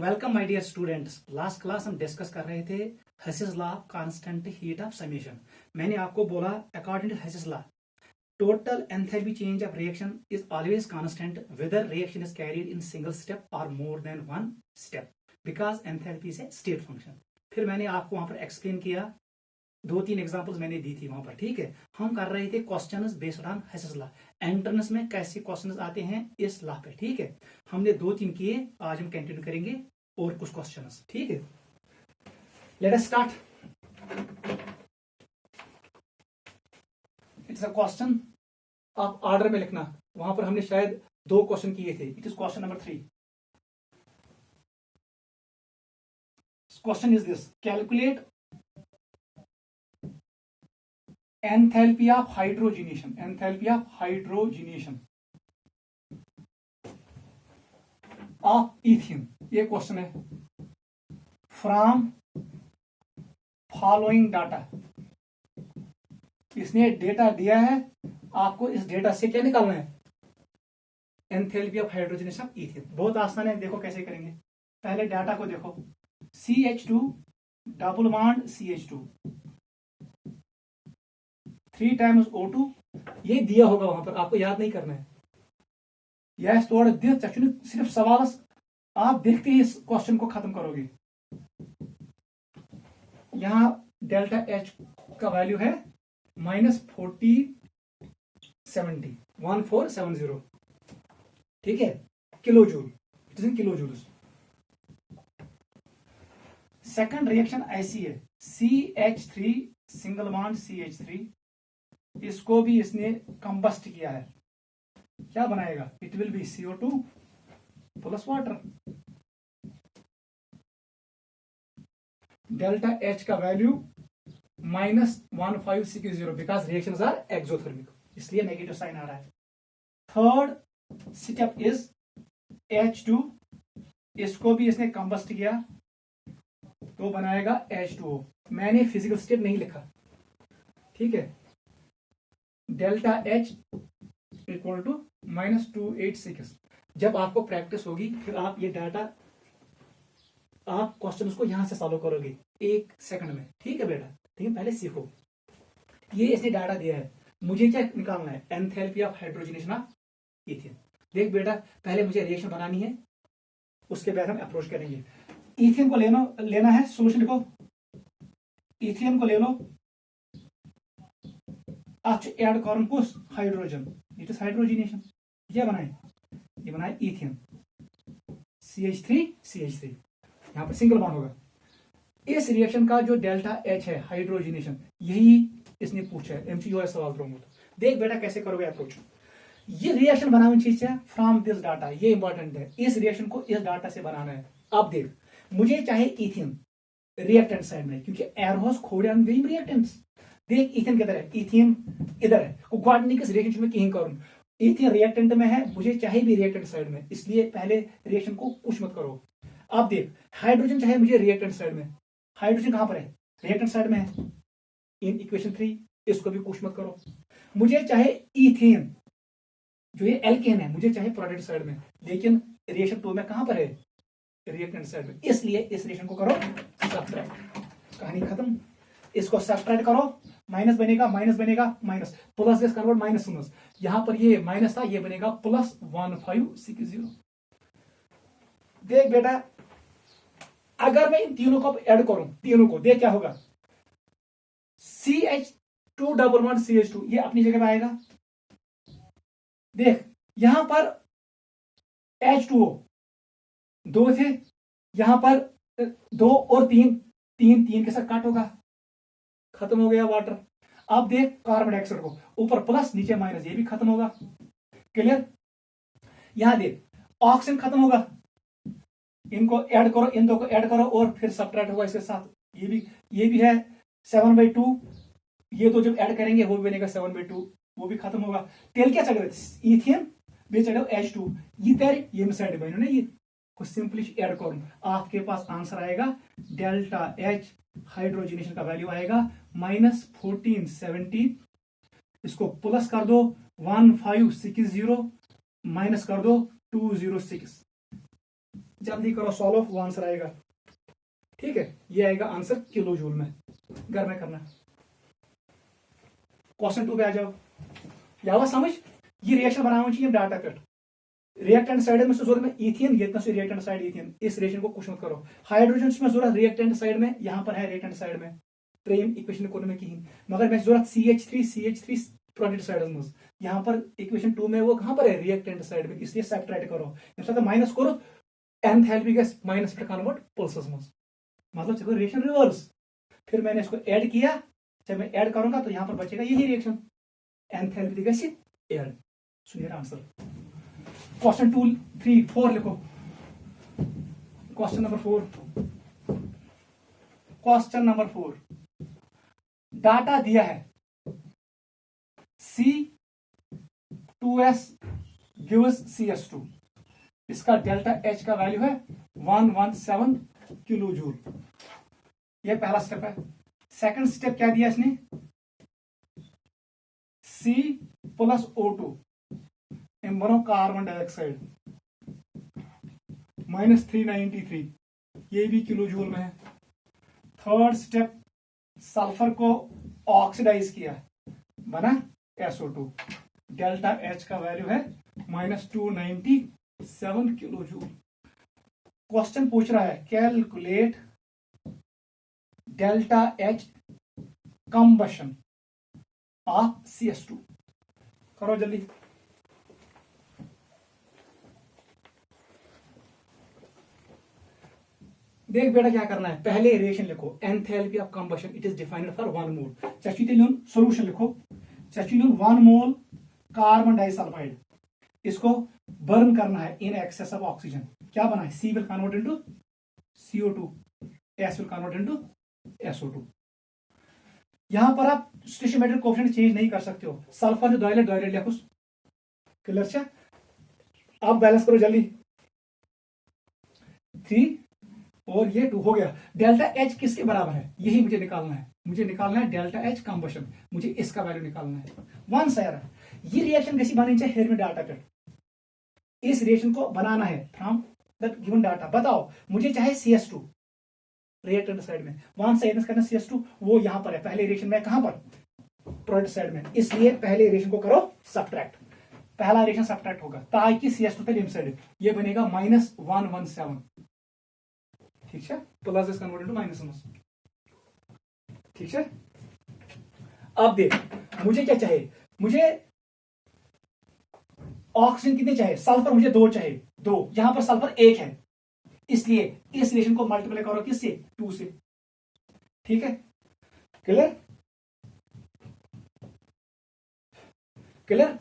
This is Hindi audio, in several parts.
Welcome my dear students. Last class हम डिस्कस कर रहे थे Hess's law of constant heat of summation. मैंने आपको बोला according to Hess's law total enthalpy change of reaction is always constant whether reaction is carried in single step और more than one step because enthalpy is a state function. फिर मैंने आपको वहां पर एक्सप्लेन किया, 2-3 एग्जांपल्स मैंने दी थी वहां पर। ठीक है, हम कर रहे थे questions based on Hess's law. Entrance में कैसे क्वेश्चंस आते हैं इस लॉ पे। ठीक है, हमने 2-3 किए, आज हम कंटिन्यू करेंगे और कुछ क्वेश्चंस। ठीक है, let us start. It's a question, आप ऑर्डर में लिखना। वहां पर हमने शायद 2 क्वेश्चन किए थे। It is question number 3। Question is this: calculate enthalpy of hydrogenation of ethene। ये क्वेश्चन है। फ्रॉम फॉलोइंग डाटा, इसने डेटा दिया है, आपको इस डेटा से क्या निकालना है? Enthalpy of hydrogenation of ethane. बहुत आसान है, देखो कैसे करेंगे। पहले डाटा को देखो, CH2 double bond CH2 3 times O2। ये दिया होगा वहां पर, आपको याद नहीं करना है। यह तोड़ दिया, सिर्फ सवाल आप देखते ही इस क्वेश्चन को खत्म करोगे। यहां डेल्टा H का वैल्यू है -1470। ठीक है, kilo joule, it is in kilo joule. Second reaction ऐसी है, CH3 सिंगल बॉन्ड CH3, इसको भी इसने कंबस्ट किया है। क्या बनाएगा? It will be CO2 plus water. Delta H का value -1560 because reactions are exothermic, इसलिए नेगेटिव साइन आ रहा है। थर्ड स्टेप इज H2, इसको भी इसने कंबस्ट किया तो बनाएगा H2O। मैंने फिजिकल स्टेट नहीं लिखा, ठीक है। Delta H equal to -286। जब आपको प्रैक्टिस होगी फिर आप ये डाटा, आप क्वेश्चन को यहां से सॉल्व करोगे 1 सेकंड में। ठीक है बेटा, लेकिन पहले सीखो। ये इसने डाटा दिया है, मुझे क्या निकालना है? Enthalpy of hydrogenation of ethane. देख बेटा, पहले मुझे रिएक्शन बनानी है, उसके बाद हम अप्रोच करेंगे। ईथेन को लेना है, सोल्यूशन लिखो। ईथेन को ले लो, एड कॉर्न कुछ हाइड्रोजन, इट इज हाइड्रोजनेशन। ये बनाए ईथेन CH3 यहां पर सिंगल बॉन्ड होगा। इस रिएक्शन का जो डेल्टा H है हाइड्रोजनेशन, यही इसने पूछा है। MCQ सवाल दूंगा तो देख बेटा कैसे करोगे अप्रोच। ये रिएक्शन बनानी चीज है फ्रॉम दिस डाटा, ये इंपॉर्टेंट है। इस रिएक्शन को इस डाटा से बनाना है। अब देख, मुझे चाहे ईथेन रिएक्टेंट साइड में, क्योंकि एरोस खोड़ियान गई रिएक्टेंट्स। देख ईथेन किधर है? ईथेन इधर है। क्वाड्रेटिक रिएक्शन में कहीं करूं, ईथेन रिएक्टेंट में है, मुझे चाहे भी रिएक्टेंट साइड में, इसलिए पहले रिएक्शन को पुश मत करो। अब देख, हाइड्रोजन चाहे मुझे रिएक्टेंट साइड में, हाइड्रोजन कहां पर है? रिएक्टेंट साइड में है इन इक्वेशन 3, इसको भी पुश मत करो। मुझे चाहे ईथेन, जो ये एल्केन है, मुझे चाहे प्रोडक्ट साइड में, लेकिन रिएक्शन 2 में कहां पर है? रिएक्टेंट साइड में, इसलिए इस रिएक्शन को करो सब्ट्रैक्ट। कहानी खत्म। इसको सब्ट्रैक्ट करो, माइनस बनेगा minus, plus this convert minus. यहां पर ये माइनस था, ये बनेगा +1560। देख बेटा, अगर मैं इन तीनों को ऐड करूं, तीनों को, देख क्या होगा? CH2 डबल बॉन्ड CH2 ये अपनी जगह पे आएगा। देख यहां पर H2O 2 थे, यहां पर 2 और 3 के साथ काट होगा, खत्म हो गया वाटर। अब देख कार्बन डाइऑक्साइड को, ऊपर प्लस नीचे माइनस, ये भी खत्म होगा। क्लियर? यहां देख ऑक्सीजन खत्म होगा, इनको ऐड करो, इन दो को ऐड करो और फिर सब्ट्रैक्ट होगा इसके साथ। ये भी है 7/2, ये तो जब ऐड करेंगे वो भी बनेगा 7/2, वो भी खत्म होगा। तेल क्या चढ़े? ईथेन भी चढ़े H2, ये साइड में ना, ये को सिंपली ऐड करो, आपके पास आंसर आएगा डेल्टा H हाइड्रोजनेशन का वैल्यू आएगा -1470। इसको प्लस कर दो 1560, माइनस कर दो 206। जल्दी करो सॉल्व, वो आंसर आएगा। ठीक है, ये आएगा आंसर किलो जूल में। घर में करना। क्वेश्चन 2 पे आ जाओ। या समझ ये रिएक्शन बनाना डाटा पे रिएक्टेंट साइड में जरूरत में इथियन, ये रिएक्टेंट साइड इथियन, इस रिएक्शन को कुछ मत करो। हाइड्रोजन में जरूरत रिएक्टेंट साइड में, यहां पर है रिएक्टेंट साइड में, ट्रेम इक्वेशन को में कहीं, मगर मैं जरूरत CH3 प्रोडक्ट साइड में, यहां पर इक्वेशन 2 में वो कहां पर है रिएक्टेंट साइड में, इसलिए सब्ट्रैक्ट करो। जब माइनस करो एंथैल्पी गैस माइनस पे कन्वर्ट पल्सेस में, मतलब चलो रिएक्शन रिवर्स। फिर मैंने इसको ऐड किया, जब मैं ऐड करूंगा तो यहां पर बचेगा यही रिएक्शन, एंथैल्पी गैस ऐड। सुनिए आंसर। क्वेश्चन 2, 3, 4 लिखो। Question number 4, question number 4 data दिया है C2S गिव्स CS2, इसका डेल्टा H का वैल्यू है 117 किलो जूल। यह पहला स्टेप है। सेकंड स्टेप क्या दिया इसने, C+O2 बनो कार्बन डाइऑक्साइड -393, ये भी किलो जूल में है। थर्ड स्टेप सल्फर को ऑक्सीडाइज किया, बना SO2, डेल्टा H का वैल्यू है -297 किलो जूल। क्वेश्चन पूछ रहा है calculate delta H combustion of CS2। करो जल्दी। देख बेटा क्या करना है, पहले रिएक्शन लिखो, enthalpy of combustion it is defined for 1 mole. Solution लिखो, 1 मोल कार्बन डाइसल्फाइड, इसको बर्न करना है इन एक्सेस ऑफ ऑक्सीजन। क्या बना है, C will convert into CO2, S will convert into SO2। यहां पर आप स्टोइचियोमेट्रिक कोएफिशिएंट चेंज नहीं कर सकते हो। सल्फर जो डायलेट लिखो, क्लियर छा। अब बैलेंस करो जल्दी, 3 और ये 2 हो गया। डेल्टा H किसके बराबर है, यही मुझे निकालना है। मुझे निकालना है डेल्टा H कंबशन, मुझे इसका वैल्यू निकालना है। वन सायर ये रिएक्शन कैसी बनी चाहिए, हेयर में डाटा पे इस रिएक्शन को बनाना है फ्रॉम दैट गिवन डाटा। बताओ मुझे चाहे CS2 रिएक्टेंट साइड में, वन साइड करना CS2, वो यहां पर है पहले रिएक्शन में, कहां पर प्रोडक्ट साइड में, इसलिए पहले रिएक्शन को करो सब्ट्रैक्ट। पहला रिएक्शन सब्ट्रैक्ट होगा ताकि CS2 पे साइड ये बनेगा -117, ठीक है, plus is converted to minus, ठीक है। अब देख मुझे क्या चाहिए, मुझे ऑक्सीजन कितने चाहिए, सल्फर मुझे 2 चाहिए, 2, यहां पर सल्फर 1 है, इसलिए इस रिएक्शन को मल्टीप्लाई करो किससे, 2 से, ठीक है। Clear clear.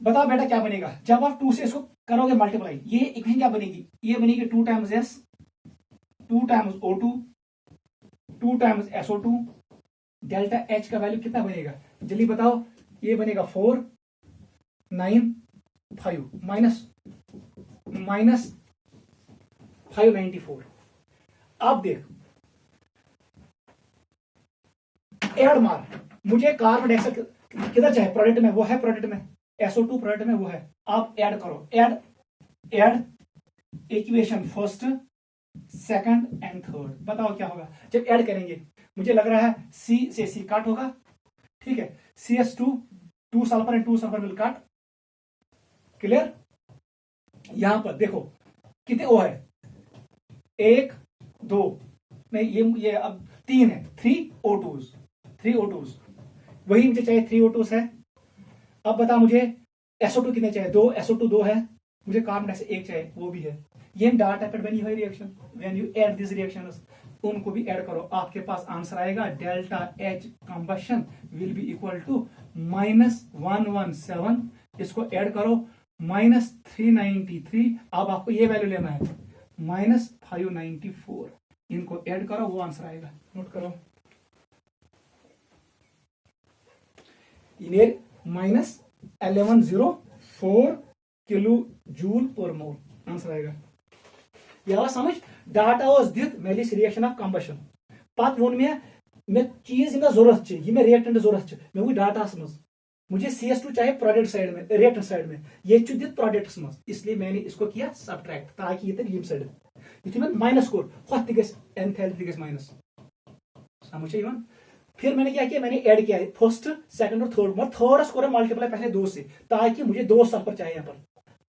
बताओ बेटा क्या बनेगा, जब आप 2 से इसको करोगे मल्टीप्लाई, ये इक्वेशन क्या बनेगी, ये बनेगी 2 times S, 2 times O2, 2 times SO2, delta H का वैल्यू कितना बनेगा, जल्दी बताओ। ये बनेगा 495 माइनस 594। अब देख ऐड मार, मुझे कार्बन डाइऑक्साइड किधर चाहिए, प्रोडक्ट में, वो है प्रोडक्ट में, SO2 प्रोडक्ट में वो है। आप ऐड करो, add equation first, second and third. बताओ क्या होगा जब ऐड करेंगे, मुझे लग रहा है C से C कट होगा, ठीक है, CS2 2 sulphur and 2 sulphur will cut. Clear. यहां पर देखो कितने O है, 1 2 नहीं, ये अब 3 है, 3 O2s, वही मुझे चाहिए 3 O2s है। अब बता मुझे SO2 कितने चाहिए, 2, SO2 2 है, मुझे कार्बन डाइऑक्साइड 1 चाहिए, वो भी है। ये डाटा पर बनी हुई reaction, when you add this reactions, उनको भी ऐड करो, आपके पास आंसर आएगा delta H combustion will be equal to -117, इसको ऐड करो -393। अब आपको ये वैल्यू लेना है -594, इनको ऐड करो, वो आंसर आएगा। नोट करो, इन्हें -1104 किलो जूल पर मोल आंसर आएगा। यह समझ डाटा ओस दित मेलिस रिएक्शन ऑफ कंबशन पत वोन मे चीज मे जरूरत ये मे रिएक्टेंट जरूरत मे वो डाटा मज मुझे CS2 चाहिए प्रोडक्ट साइड में, रिएक्टेंट साइड में, ये दित प्रोडक्ट्स मज, इसलिए मैंने इसको किया सब्ट्रैक्ट ताकि ये यम साइड यु मैं माइनस कोर हथ एंथैल्पी गई माइनस समझ यहां। फिर मैंने क्या किया, मैंने ऐड किया फर्स्ट सेकंड और थर्ड, मतलब थर्ड को मल्टीप्लाई पहले 2 से, ताकि मुझे 2 सल्फर चाहिए यहाँ पर,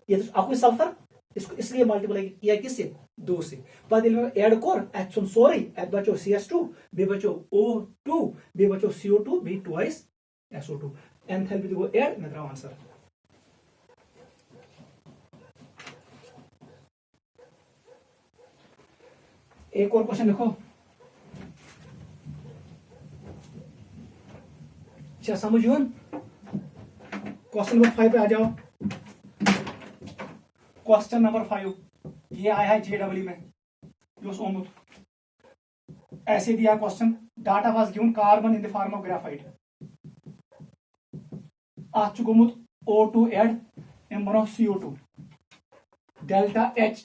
ये तो आपको सल्फर इसको इसलिए मल्टीप्लाई किया किससे 2 से। पहले मैं ऐड कोर एच सुन सोरी एच बचो CS2 बे बचो O2 बे बचो CO2 बे ट्वाइस SO2 एंथैल्पी को ऐड मैं द्राव आंसर। एक और क्वेश्चन लिखो, क्या समझ क्वेश्चन नंबर 5 पे आ जाओ। क्वेश्चन नंबर 5 ये आया है JEE में, ऐसे दिया question, data was given carbon in the form of graphite, अत गोमुत O2 ऐड एम बनो CO2, delta H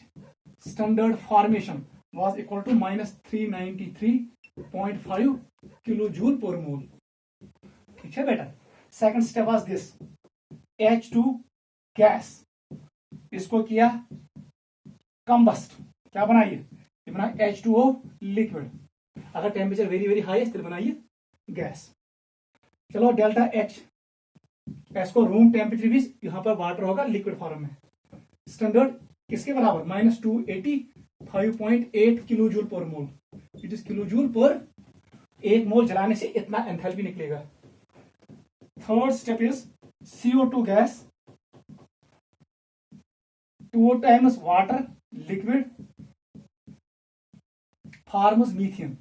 standard formation was equal to minus 393.5 kilojoule पर मोल। ठीक है बेटा। Second step was this, H2 gas, इसको किया कंबस्ट, क्या बनाइए, ये बना H2O लिक्विड, अगर टेम्परेचर वेरी वेरी हाई है तो बनाइए गैस। चलो डेल्टा H, इसको रूम टेम्परेचर भी यहां पर वाटर होगा लिक्विड फॉर्म में, स्टैंडर्ड किसके बराबर -285.8 किलोजूल पर मोल, इट इज किलोजूल पर, एक मोल जलाने से इतना एंथैल्पी निकलेगा। Third step is CO2 gas 2 times water liquid forms methane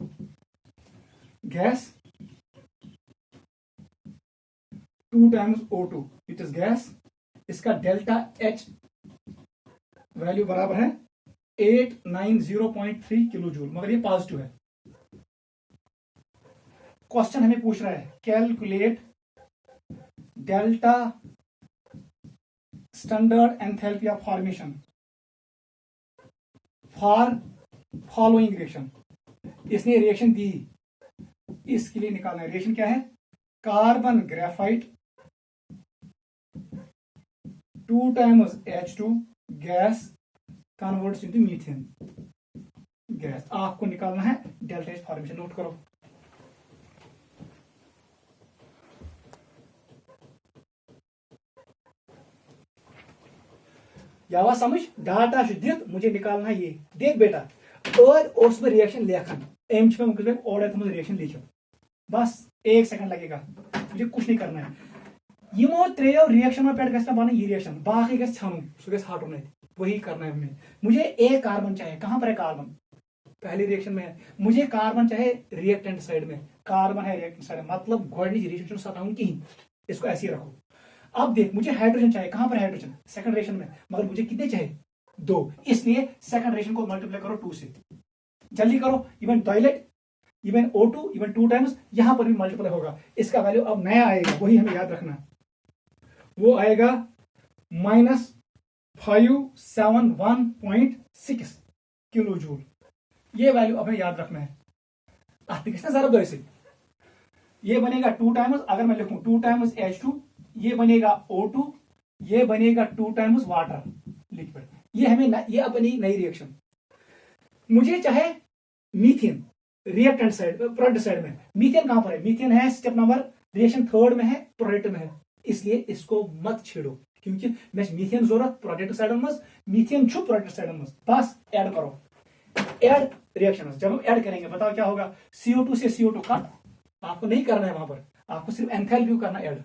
gas 2 times O2 it is gas, इसका डेल्टा H वैल्यू बराबर है 890.3 किलोजूल, मगर ये पॉजिटिव है। क्वेश्चन हमें पूछ रहा है calculate delta standard enthalpy of formation for following reaction, इसने रिएक्शन दी, इसके लिए निकालना है। रिएक्शन क्या है, carbon graphite 2 times H2 gas converts into methane gas, आपको निकालना है डेल्टा H फॉर्मेशन, नोट करो। या समझ, डाटा दित मुझे निकालना है ये, देख बेटा और उसमें रिएक्शन लेखन एम और रिएक्शन लिखो, बस 1 सेकंड लगेगा, मुझे कुछ नहीं करना है। यमो 3 रिएक्शन पे बन ये रिएक्शन, बाकी गो सह हटन, वही करना है हमें। मुझे एक कार्बन चाहिए, कहां पर है कार्बन, पहली रिएक्शन में है, मुझे कार्बन चाहिए रिएक्टेंट साइड में, कार्बन है रिएक्टेंट साइड में, मतलब गोडनिच रिएक्शन सताऊं कहीं, इसको ऐसे ही रखो। अब देख मुझे हाइड्रोजन चाहिए, कहां पर हाइड्रोजन, सेकंड रिएक्शन में, मगर मुझे कितने चाहिए 2, इसलिए सेकंड रिएक्शन को मल्टीप्लाई करो 2 से, जल्दी करो। Even toilet even O2 even 2 times यहां पर भी मल्टीप्लाई होगा, इसका वैल्यू अब नया आएगा, वही हमें याद रखना, वो आएगा -571.6 किलोजूल, ये वैल्यू हमें याद रखना है। जरा से ये बनेगा 2 times, अगर मैं लिखूं 2 times H2, ये बनेगा O2, ये बनेगा 2 times वाटर लिक्विड, ये हमें ये अपनी नई रिएक्शन। मुझे चाहे methane reactant side product side में, मीथेन कहां पर है, मीथेन है स्टेप नंबर रिएक्शन 3rd में है, प्रोडक्ट में है, इसलिए इसको मत छेड़ो, क्योंकि मैं मीथेन जरूरत प्रोडक्ट साइड में, मीथेन छु प्रोडक्ट साइड में, बस ऐड करो, ऐड रिएक्शन। जब हम ऐड करेंगे बताओ क्या होगा, CO2 से CO2 कट, आपको नहीं करना है वहां पर, आपको सिर्फ एंथैल्पी करना ऐड,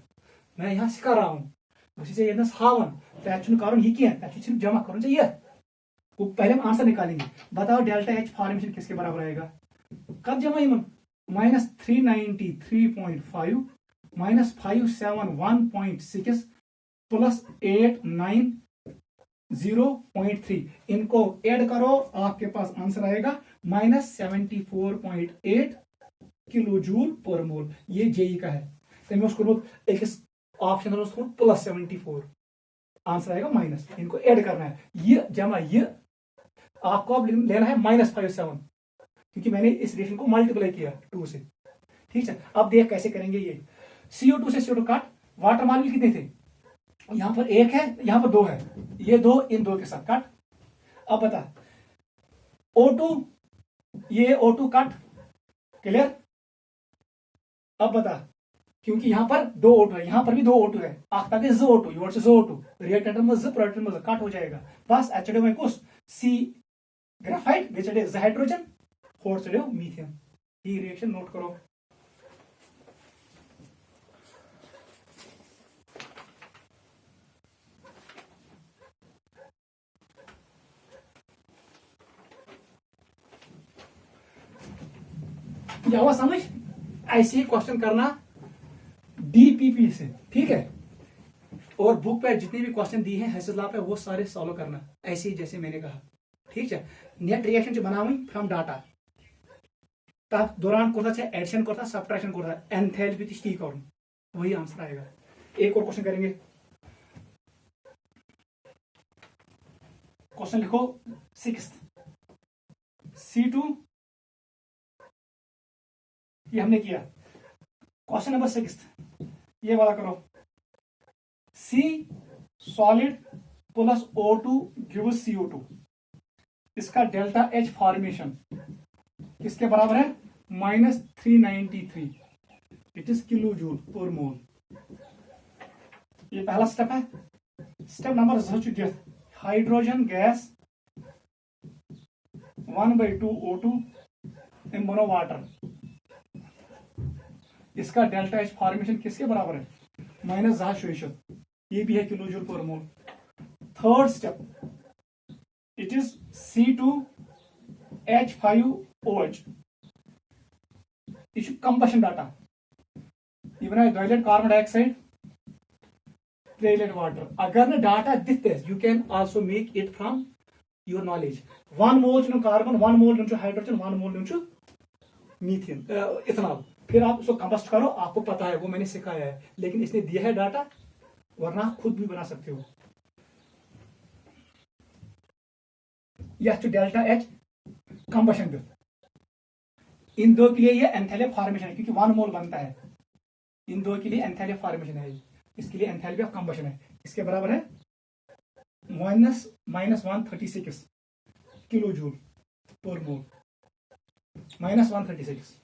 मैं यहाँ सिखा रहा हूँ, उसी से ये हावन तो कारण ये क्या है, सिर्फ जमा करो चाहिए, वो पहले हम आंसर निकालेंगे। बताओ डेल्टा H फॉर्मेशन किसके बराबर आएगा, कब जमा -393.5 -571.6 प्लस 890.3, इनको ऐड करो, आपके पास आंसर आएगा -74.8 किलोजूल पर मोल, ये JEE का है। एक ऑप्शन +74, आंसर आएगा माइनस, इनको ऐड करना है, ये जमा ये आपको अब लेना है -57, क्योंकि मैंने इस रिएक्शन को मल्टीप्लाई किया 2 से। ठीक है, अब देख कैसे करेंगे, ये CO2 से CO2 काट, वाटर मॉलिक्यूल कितने थे, यहां पर एक है, यहां पर दो है, ये दो इन दो के साथ कट। अब बता O2, ये O2 कट, क्लियर। अब बता, क्योंकि यहां पर दो O2 है, यहां पर भी दो O2 है, ताकि जो O2 योर से जो O2 रिएक्टेंट में जो प्रोडक्ट में कट हो जाएगा। बस एचडीओ में कुछ सी ग्राफाइट बेचड़े ज हाइड्रोजन फोर चढ़ो मीथेन। ये रिएक्शन नोट करो। यह समझ, ऐसे ही क्वेश्चन करना डीपीपी से, ठीक है। और बुक पे जितने भी क्वेश्चन दिए हैं हैसला पे वो सारे सॉल्व करना ऐसे ही जैसे मैंने कहा, ठीक है। नेट रिएक्शन जो बनावी फ्रॉम डाटा तब दौरान कोता है एडिशन कोता सब्ट्रैक्शन कोता एंथैल्पी ती कर, वही आंसर आएगा। एक और क्वेश्चन करेंगे, क्वेश्चन लिखो 6 C2, ये हमने किया। क्वेश्चन नंबर 6 ये वाला करो, C solid plus O2 gives CO2, इसका डेल्टा H फॉर्मेशन किसके बराबर है, -393, इट इज किलो जूल पर मोल। ये पहला स्टेप है। Step number 2 hydrogen gas 1/2 O2 इन मोनो वाटर, इसका डेल्टा H फॉर्मेशन किसके बराबर है, -2, ये भी है किलो जूल पर मोल। Third step, it is C2H5OH, यह कंबशन डाटा, यह बना 2 कार्बन डाइऑक्साइड 3 वाटर। अगर न डाटा दिते you can also make it from your knowledge. 1 mole carbon, 1 mole hydrogen, 1 mole methane ethanol, फिर आप उसको कंबस्ट करो, आपको पता है, वो मैंने सिखाया है, लेकिन इसने दिया है डाटा, वरना आप खुद भी बना सकते हो। यह डेल्टा H कंबशन दिया, इन दो के लिए ये एंथैल्पी फॉर्मेशन है, क्योंकि 1 मोल बनता है, इन दो के लिए एंथैल्पी फॉर्मेशन है, इसके लिए एंथैल्पी ऑफ कंबशन है, इसके बराबर है -136 किलो जूल पर मोल, -136।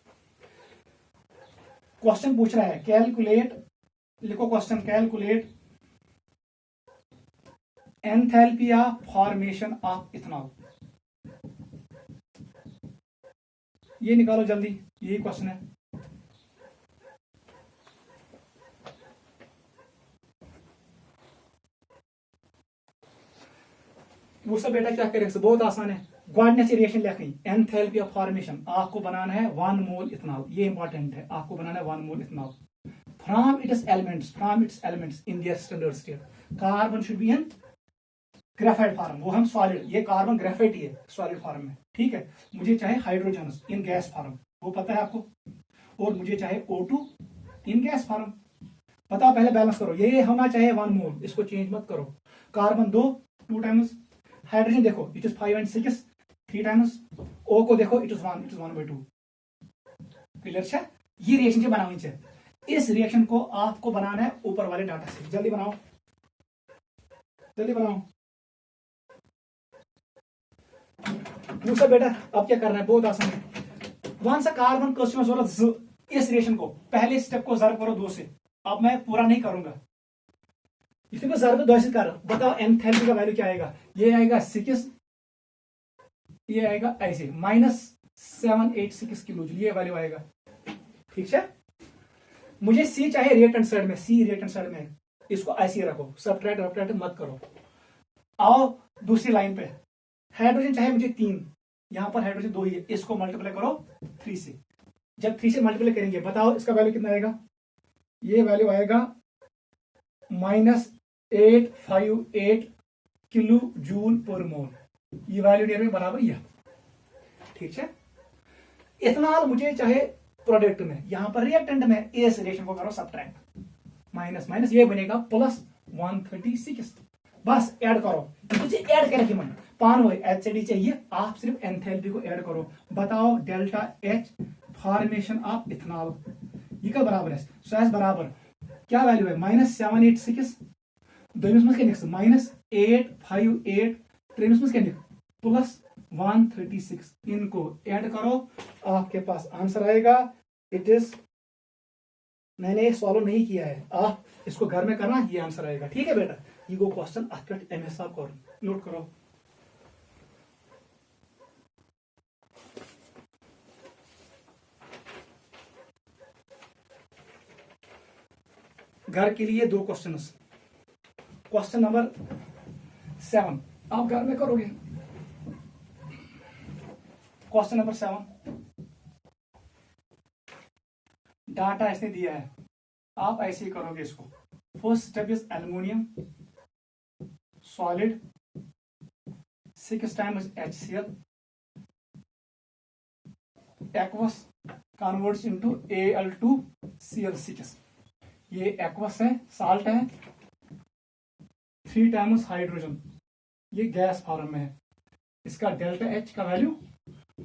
क्वेश्चन पूछ रहा है कैलकुलेट, लिखो question, calculate enthalpy of formation of ethanol, ये निकालो जल्दी, यही क्वेश्चन है। वो सब बेटा क्या करें, बहुत आसान है। गॉडनेस रिएक्शन लिखनी, एंथैल्पी ऑफ फॉर्मेशन, आपको बनाना है 1 मोल इथेनॉल, ये इंपॉर्टेंट है, आपको बनाना है 1 mole ethanol from its elements in their standard state. Carbon should be in graphite form, वो हम सॉलिड, ये कार्बन ग्रेफाइट ही है सॉलिड फॉर्म में, ठीक है। मुझे चाहे हाइड्रोजन इन गैस फॉर्म, वो पता है आपको, और मुझे चाहे O2 इन गैस फॉर्म, बताओ पहले बैलेंस करो, ये होना चाहिए 1 मोल, इसको चेंज मत करो। कार्बन 2 टाइम्स, हाइड्रोजन देखो it is 5 and 6 3 times, O को देखो इट इज 1/2, क्लियर है। ये रिएक्शन बनानी चाहिए, इस रिएक्शन को आपको बनाना है ऊपर वाले डाटा से। जल्दी बनाओ, जल्दी बनाओ दूसरा बेटा। अब क्या करना है, बहुत आसान है। वन सा कार्बन क्वेश्चन जरूरत, इस रिएक्शन को पहले स्टेप को जर्ब करो 2 से, अब मैं पूरा नहीं करूंगा, इसमें जर्ब 2 से कर। बताओ एंथैल्पी का वैल्यू क्या आएगा, ये आएगा 6, ये आएगा ऐसे -786 किलो जूल, ये वैल्यू आएगा, ठीक है। मुझे सी चाहिए रिएक्टेंट साइड में, सी रिएक्टेंट साइड में, इसको ऐसे रखो, सब्ट्रैक्ट मत करो। आओ दूसरी लाइन पे, हाइड्रोजन चाहिए मुझे 3, यहां पर हाइड्रोजन 2 ही है, इसको मल्टीप्लाई करो 3 से। जब 3 से मल्टीप्लाई करेंगे बताओ इसका वैल्यू कितना आएगा, ये वैल्यू आएगा -858 किलो जूल पर मोल, ये वैल्यू नियर में बराबर यह, ठीक है। इथेनॉल मुझे चाहे प्रोडक्ट में, यहां पर रिएक्टेंट में, इस रिएक्शन को करो सब्ट्रैक्ट, माइनस माइनस ये बनेगा +136, बस ऐड करो, मुझे ऐड करके मन पान वो एचडी चाहिए, आप सिर्फ एंथैल्पी को ऐड करो। बताओ delta H formation of ethanol, ये का बराबर है, सो एस बराबर क्या वैल्यू है -786 दोमिस मज क्या -858 त्रेमिस मज क्या +136 इनको ऐड करो आपके पास आंसर आएगा। इट इज मैंने सॉल्व नहीं किया है, आप इसको घर में करना, ये आंसर आएगा। ठीक है बेटा, ये गो क्वेश्चन अत पे एम हिसाब कर नोट करो। घर के लिए 2 क्वेश्चन। क्वेश्चन नंबर 7 आप घर में करोगे। क्वेश्चन नंबर 7 डाटा इसने दिया है, आप ऐसे ही करोगे इसको। First step is aluminium solid 6 times HCl aqueous converts into Al2Cl6। ये एक्वस है, साल्ट है, 3 times हाइड्रोजन, ये गैस फॉर्म में है। इसका डेल्टा H का वैल्यू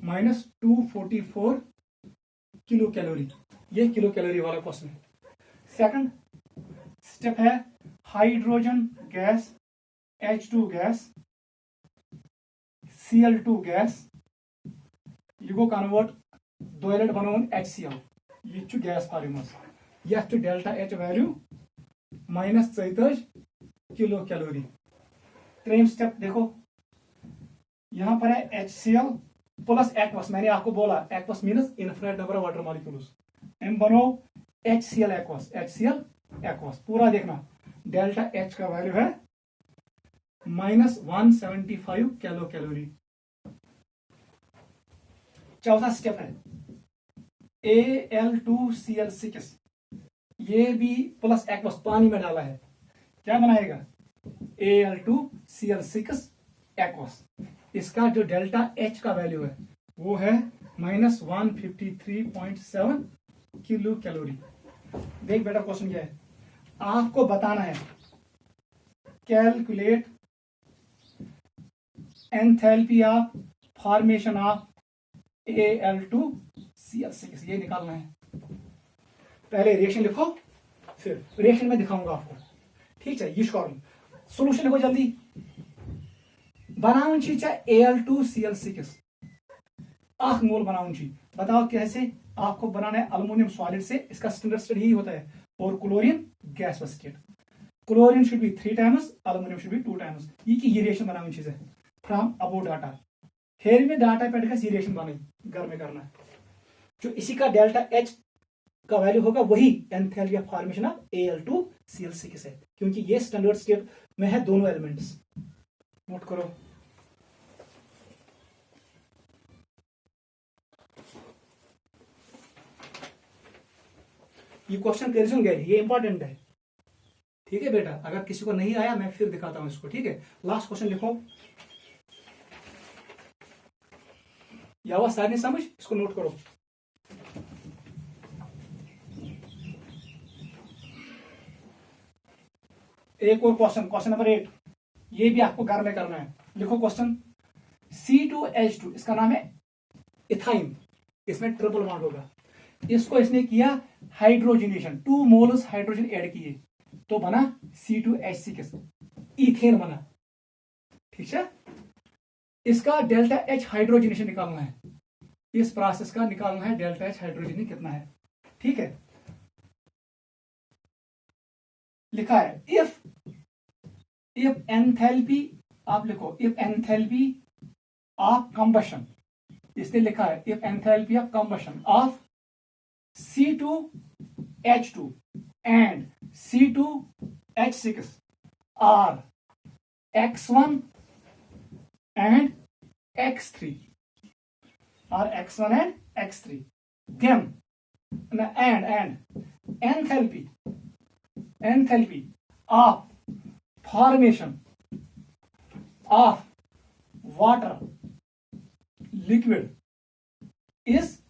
-244 किलो कैलोरी, ये किलो कैलोरी वाला क्वेश्चन है। सेकंड स्टेप है hydrogen gas, H2 gas, Cl2 gas, ये गो कन्वर्ट 2 एलिमेंट बनोन HCl, ये गैस फॉर्म यह delta H value -14 kilo calorie. ट्रेम स्टेप देखो, यहां पर है HCl प्लस एक्वस, मैंने आपको बोला aqueous means infinite number of water molecules, एम बनो HCl एक्वस, HCl एक्वस पूरा देखना। डेल्टा H का वैल्यू है -175 किलो कैलोरी। चौथा स्टेप है Al2Cl6, ये भी प्लस एक्वस पानी में डाला है, क्या बनाएगा Al2Cl6 एक्वस। इसका जो डेल्टा H का वैल्यू है वो है -153.7 किलो कैलोरी। देख बेटा क्वेश्चन क्या है, आपको बताना है calculate enthalpy of formation of Al2Cl6, ये निकालना है। पहले रिएक्शन लिखो, फिर रिएक्शन में दिखाऊंगा आपको। ठीक है, ये सोल्यूशन लिखो जल्दी। बनाउन Al2Cl6 आख मोल बनाउन, बताओ कैसे। आपको बनाना है अल्युमिनियम सॉलिड से, इसका स्टैंडर्ड स्टेट यही होता है, और chlorine gas state. Chlorine should be 3 times, aluminium should be 2 times। ये रिएक्शन बनाउन चीज है फ्रॉम अबो डाटा। हेर में डाटा पे ये रिएक्शन बनाई, घर में करना है। जो इसी का डेल्टा H का वैल्यू होगा वही enthalpy of formation of Al2Cl6 है, क्योंकि ये स्टैंडर्ड स्टेट में है दोनों एलिमेंट्स। नोट करो। ये क्वेश्चन क्वेश्चन गए, ये इंपॉर्टेंट है। ठीक है बेटा, अगर किसी को नहीं आया मैं फिर दिखाता हूं इसको। ठीक है, लास्ट क्वेश्चन लिखो। ये आवाज सारी समझ, इसको नोट करो। एक और क्वेश्चन, क्वेश्चन नंबर 8, ये भी आपको घर में करना है। लिखो क्वेश्चन, C2H2 इसका नाम है इथाइन, इसमें ट्रिपल बॉन्ड होगा। इसको इसने किया हाइड्रोजनेशन, 2 मोल्स हाइड्रोजन ऐड किए तो बना C2H6, इथेन बना। ठीक है, इसका डेल्टा H हाइड्रोजनेशन निकालना है, इस प्रोसेस का निकालना है डेल्टा H हाइड्रोजन कितना है। ठीक है, लिखा है इफ एंथैल्पी, आप लिखो इफ एंथैल्पी ऑफ कंबशन, इसने लिखा है if enthalpy of combustion of C2H2 and C2H6 are X1 and X3, are X1 and X3, then and enthalpy of formation of water liquid is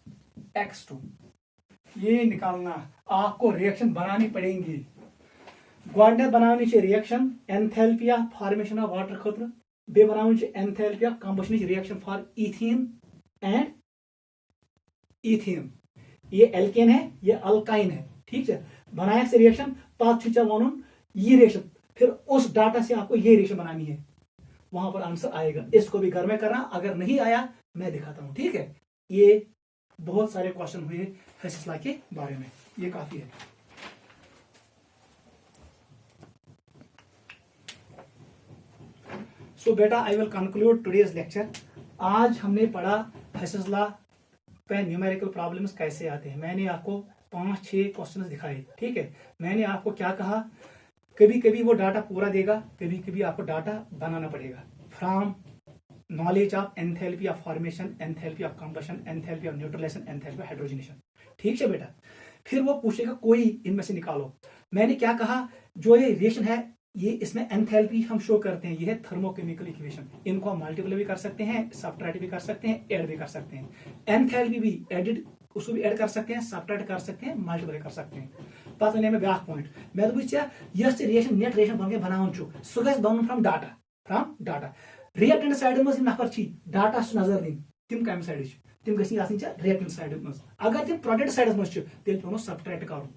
X2। ये निकालना, आपको रिएक्शन बनानी पड़ेगी। गोडनेथ बनानी reaction enthalpy of formation of water खतर, बे बनानी enthalpy of combustion reaction for ethene and ethene. ये एल्केन है, ये अल्काइन है। ठीक है, बनाया से रिएक्शन पे वन ये रिएक्शन, फिर उस डाटा से आपको ये रिएक्शन बनानी है, वहां पर आंसर आएगा। इसको भी घर में करना, अगर नहीं आया मैं दिखाता हूं, ठीक है। ये बहुत सारे क्वेश्चन हुए हेसिस लॉ के बारे में, ये काफी है। सो बेटा I will conclude today's lecture. आज हमने पढ़ा हेसिस लॉ पे न्यूमेरिकल प्रॉब्लम्स कैसे आते हैं। मैंने आपको 5-6 क्वेश्चंस दिखाए, ठीक है। मैंने आपको क्या कहा, कभी कभी वो डाटा पूरा देगा, कभी कभी आपको डाटा बनाना पड़ेगा। From knowledge of enthalpy of formation, enthalpy of combustion, enthalpy of neutralization, enthalpy of hydrogenation, ठीक है बेटा। फिर वो पूछेगा कोई इनमें से निकालो। मैंने क्या कहा, जो ये रिएक्शन है ये इसमें एंथैल्पी हम शो करते हैं, ये है थर्मोकेमिकल इक्वेशन। इनको हम मल्टीप्लाई भी कर सकते हैं, सब्ट्रैक्ट भी कर सकते हैं, ऐड भी कर सकते हैं। एंथैल्पी भी एडिड, उसको भी ऐड कर सकते हैं, सब्ट्रैक्ट कर सकते हैं, मल्टीप्लाई कर सकते हैं। पता नहीं मैं ब्याक पॉइंट मैं तो यस रिएक्शन नेट रिएक्शन बन के बनावन छु सो गस बनन फ्रॉम डाटा रिएक्टेंट साइड में नफर छी डाटा नजर दी तिम कम साइड तिम गसी आसनी छ रिएक्टेंट साइड में। अगर तिम प्रोडक्ट साइड में छ तेल पेनो सब्ट्रैक्ट करो,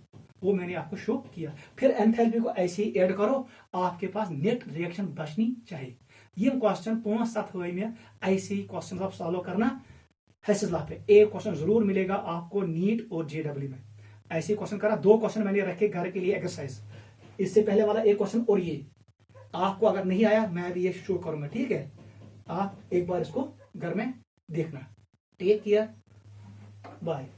वो मैंने आपको शो किया। फिर एंथैल्पी को ऐसे ही ऐड करो, आपके पास नेट रिएक्शन बचनी चाहिए। ये क्वेश्चन 5-7 हुए में ऐसे ही क्वेश्चन आप सॉल्व करना हेसिस लॉ पे। एक क्वेश्चन जरूर मिलेगा आपको नीट और जेडब्ल्यू में, ऐसे क्वेश्चन करा। 2 क्वेश्चन मैंने रखे घर के लिए एक्सरसाइज, इससे पहले वाला एक क्वेश्चन और ये आपको अगर नहीं आया मैं भी ये शो करूंगा, ठीक है। आप एक बार इसको घर में देखना। Take care, bye.